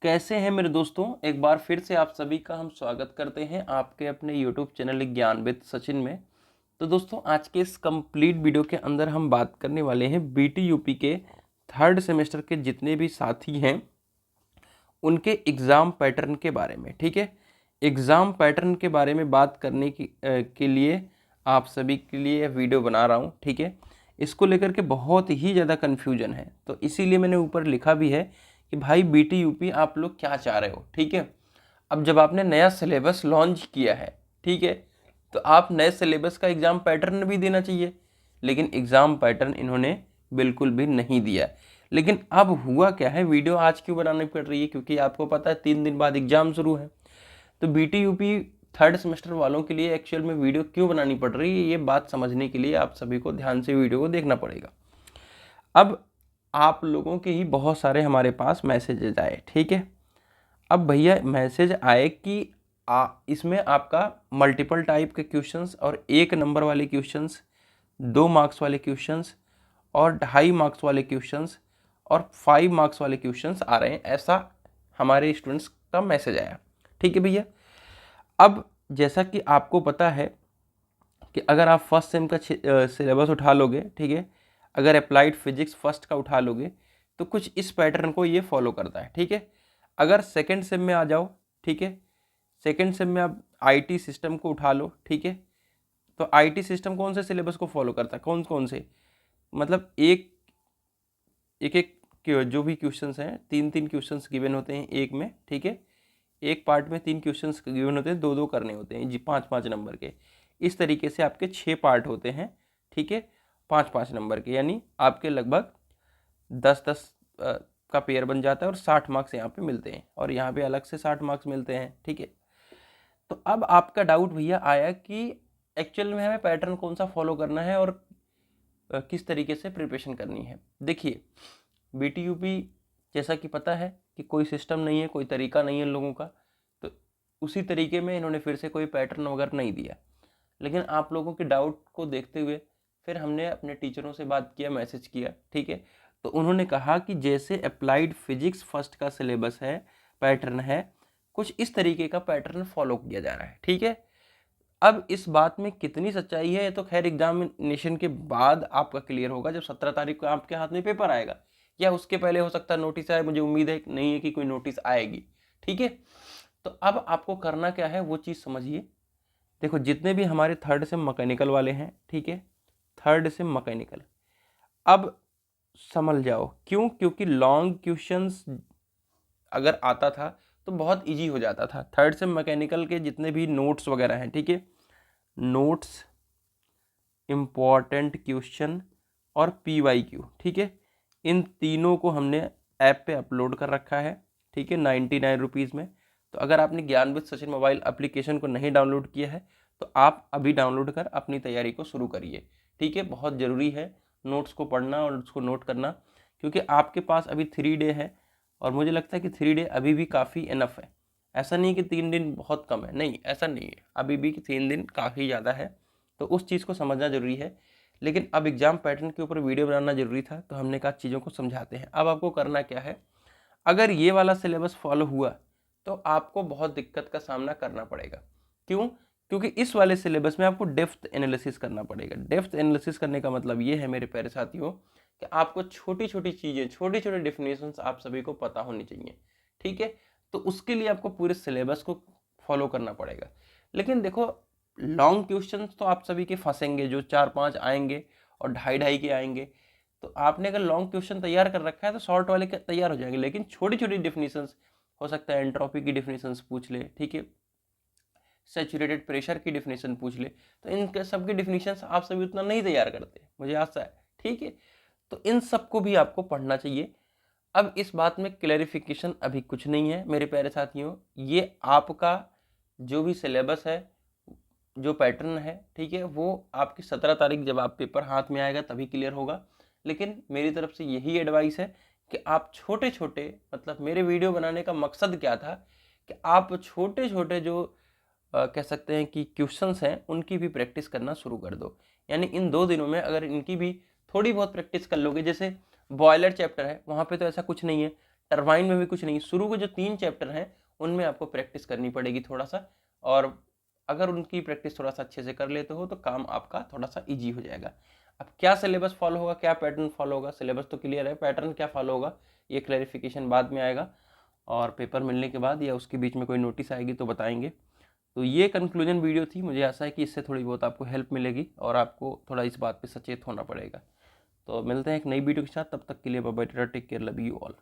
कैसे हैं मेरे दोस्तों। एक बार फिर से आप सभी का हम स्वागत करते हैं आपके अपने यूट्यूब चैनल ज्ञान विद सचिन में। तो दोस्तों आज के इस कंप्लीट वीडियो के अंदर हम बात करने वाले हैं बीटी यूपी के थर्ड सेमेस्टर के जितने भी साथी हैं उनके एग्ज़ाम पैटर्न के बारे में। ठीक है, एग्ज़ाम पैटर्न के बारे में बात करने के लिए आप सभी के लिए यह वीडियो बना रहा हूँ। ठीक है, इसको लेकर के बहुत ही ज़्यादा कन्फ्यूजन है, तो इसीलिए मैंने ऊपर लिखा भी है कि भाई बीटी यूपी आप लोग क्या चाह रहे हो। ठीक है, अब जब आपने नया सिलेबस लॉन्च किया है, ठीक है, तो आप नए सिलेबस का एग्ज़ाम पैटर्न भी देना चाहिए, लेकिन एग्ज़ाम पैटर्न इन्होंने बिल्कुल भी नहीं दिया। लेकिन अब हुआ क्या है, वीडियो आज क्यों बनानी पड़ रही है, क्योंकि आपको पता है 3 दिन बाद एग्ज़ाम शुरू है। तो बीटी यूपी थर्ड सेमेस्टर वालों के लिए एक्चुअल में वीडियो क्यों बनानी पड़ रही है, ये बात समझने के लिए आप सभी को ध्यान से वीडियो को देखना पड़ेगा। अब आप लोगों के ही बहुत सारे हमारे पास मैसेजेज आए। ठीक है, अब भैया मैसेज आए कि इसमें आपका मल्टीपल टाइप के क्वेश्चंस और 1 नंबर वाले क्वेश्चंस, 2 मार्क्स वाले क्वेश्चंस और 2.5 मार्क्स वाले क्वेश्चंस और 5 मार्क्स वाले क्वेश्चंस आ रहे हैं, ऐसा हमारे स्टूडेंट्स का मैसेज आया। ठीक है भैया, अब जैसा कि आपको पता है कि अगर आप फर्स्ट सेम का सिलेबस उठा लोगे, ठीक है, अगर अप्लाइड फिजिक्स फर्स्ट का उठा लोगे तो कुछ इस पैटर्न को ये फॉलो करता है। ठीक है, अगर सेकेंड सेम में आ जाओ, ठीक है, सेकेंड सेम में आप आईटी सिस्टम को उठा लो। ठीक है, तो आईटी सिस्टम कौन से सिलेबस को फॉलो करता है, कौन कौन से, मतलब एक एक जो भी क्वेश्चंस हैं, 3 क्वेश्चंस गिवन होते हैं एक में। ठीक है, एक पार्ट में 3 क्वेश्चंस गिवन होते हैं, 2 करने होते हैं जी, 5 नंबर के। इस तरीके से आपके 6 पार्ट होते हैं। ठीक है, 5 नंबर के, यानी आपके लगभग 10 का पेयर बन जाता है और 60 मार्क्स यहाँ पे मिलते हैं, और यहाँ पे अलग से 60 मार्क्स मिलते हैं। ठीक है, तो अब आपका डाउट भैया आया कि एक्चुअल में हमें पैटर्न कौन सा फॉलो करना है और किस तरीके से प्रिपरेशन करनी है। देखिए, बीटी यूपी जैसा कि पता है कि कोई सिस्टम नहीं है, कोई तरीका नहीं है इन लोगों का, तो उसी तरीके में इन्होंने फिर से कोई पैटर्न वगैरह नहीं दिया। लेकिन आप लोगों के डाउट को देखते हुए फिर हमने अपने टीचरों से बात किया, मैसेज किया। ठीक है, तो उन्होंने कहा कि जैसे अप्लाइड फिजिक्स फर्स्ट का सिलेबस है, पैटर्न है, कुछ इस तरीके का पैटर्न फॉलो किया जा रहा है। ठीक है, अब इस बात में कितनी सच्चाई है ये तो खैर एग्जामिनेशन के बाद आपका क्लियर होगा, जब 17 तारीख को आपके हाथ में पेपर आएगा, या उसके पहले हो सकता है नोटिस आए। मुझे उम्मीद है नहीं है कि कोई नोटिस आएगी। ठीक है, तो अब आपको करना क्या है वो चीज़ समझिए। देखो, जितने भी हमारे थर्ड से मैकेनिकल वाले हैं, ठीक है, थर्ड से मैकेनिकल, अब समझ जाओ क्यों, क्योंकि लॉन्ग क्वेश्चंस अगर आता था तो बहुत इजी हो जाता था। थर्ड से मैकेनिकल के जितने भी नोट्स वगैरह हैं, ठीक है, नोट्स, इम्पॉर्टेंट क्वेश्चन और PYQ, ठीक है, इन तीनों को हमने ऐप पे अपलोड कर रखा है। ठीक है, 99 रुपीज़ में। तो अगर आपने ज्ञान विद सचिन मोबाइल एप्लीकेशन को नहीं डाउनलोड किया है तो आप अभी डाउनलोड कर अपनी तैयारी को शुरू करिए। ठीक है, बहुत ज़रूरी है नोट्स को पढ़ना और उसको नोट करना, क्योंकि आपके पास अभी 3 डे है, और मुझे लगता है कि 3 डे अभी भी काफ़ी इनफ है। ऐसा नहीं कि 3 दिन बहुत कम है, नहीं, ऐसा नहीं है, अभी भी 3 दिन काफ़ी ज़्यादा है। तो उस चीज़ को समझना ज़रूरी है। लेकिन अब एग्ज़ाम पैटर्न के ऊपर वीडियो बनाना ज़रूरी था, तो हमने कहा चीज़ों को समझाते हैं। अब आपको करना क्या है, अगर ये वाला सिलेबस फॉलो हुआ तो आपको बहुत दिक्कत का सामना करना पड़ेगा। क्यों? क्योंकि इस वाले सिलेबस में आपको डेप्थ एनालिसिस करना पड़ेगा। डेप्थ एनालिसिस करने का मतलब ये है मेरे प्यारे साथियों कि आपको छोटी छोटी चीज़ें, छोटे छोटे डेफिनेशंस आप सभी को पता होनी चाहिए। ठीक है, तो उसके लिए आपको पूरे सिलेबस को फॉलो करना पड़ेगा। लेकिन देखो, लॉन्ग क्वेश्चंस तो आप सभी के फंसेंगे, जो 4-5 आएंगे और 2.5 के आएंगे। तो आपने अगर लॉन्ग क्वेश्चन तैयार कर रखा है तो शॉर्ट वाले तैयार हो जाएंगे। लेकिन छोटी छोटी डेफिनेशंस, हो सकता है एंट्रोपी की डेफिनेशंस पूछ ले, ठीक है, सैचुरेटेड प्रेशर की डेफिनेशन पूछ ले, तो इन सब की डेफिनेशंस आप सभी उतना नहीं तैयार करते, मुझे आशा है। ठीक है, तो इन सब को भी आपको पढ़ना चाहिए। अब इस बात में क्लैरिफिकेशन अभी कुछ नहीं है मेरे प्यारे साथियों, ये आपका जो भी सिलेबस है, जो पैटर्न है, ठीक है, वो आपकी 17 तारीख जब आप पेपर हाथ में आएगा तभी क्लियर होगा। लेकिन मेरी तरफ से यही एडवाइस है कि आप छोटे छोटे, मतलब मेरे वीडियो बनाने का मकसद क्या था कि आप छोटे छोटे जो कह सकते हैं कि क्वेश्चंस हैं उनकी भी प्रैक्टिस करना शुरू कर दो। यानी इन 2 दिनों में अगर इनकी भी थोड़ी बहुत प्रैक्टिस कर लोगे, जैसे बॉयलर चैप्टर है, वहाँ पे तो ऐसा कुछ नहीं है, टरबाइन में भी कुछ नहीं, शुरू के जो 3 चैप्टर हैं उनमें आपको प्रैक्टिस करनी पड़ेगी थोड़ा सा, और अगर उनकी प्रैक्टिस थोड़ा सा अच्छे से कर लेते हो तो काम आपका थोड़ा सा ईजी हो जाएगा। अब क्या सिलेबस फॉलो होगा, क्या पैटर्न फॉलो होगा, सिलेबस तो क्लियर है, पैटर्न क्या फॉलो होगा ये क्लैरिफिकेशन बाद में आएगा, और पेपर मिलने के बाद या उसके बीच में कोई नोटिस आएगी तो बताएंगे। तो ये कंक्लूजन वीडियो थी, मुझे आशा है कि इससे थोड़ी बहुत आपको हेल्प मिलेगी और आपको थोड़ा इस बात पे सचेत होना पड़ेगा। तो मिलते हैं एक नई वीडियो के साथ, तब तक के लिए bye bye, take care, love you all.